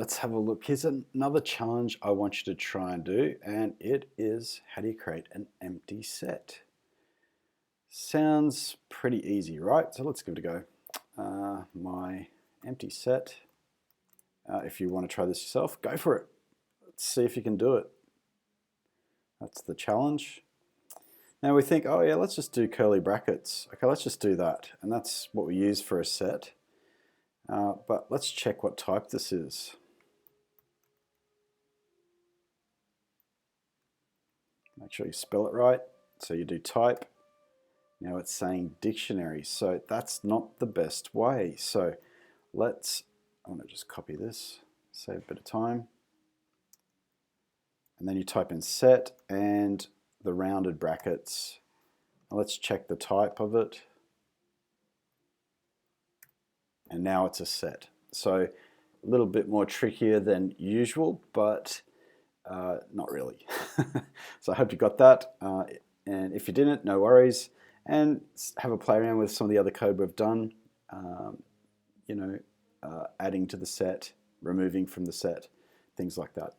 Let's have a look. Here's another challenge I want you to try and do, and it is how do you create an empty set? Sounds pretty easy, right? So let's give it a go. My empty set. If you want to try this yourself, go for it. Let's see if you can do it. That's the challenge. Now we think, oh yeah, let's just do curly brackets. Okay, let's just do that. And that's what we use for a set. But let's check what type this is. Make sure you spell it right. So you do type. Now it's saying dictionary. So that's not the best way. So I'm going to just copy this, save a bit of time. And then you type in set and the rounded brackets. Now let's check the type of it. And now it's a set. So a little bit more trickier than usual, but not really. So I hope you got that. And if you didn't, no worries. And have a play around with some of the other code we've done. Adding to the set, removing from the set, things like that.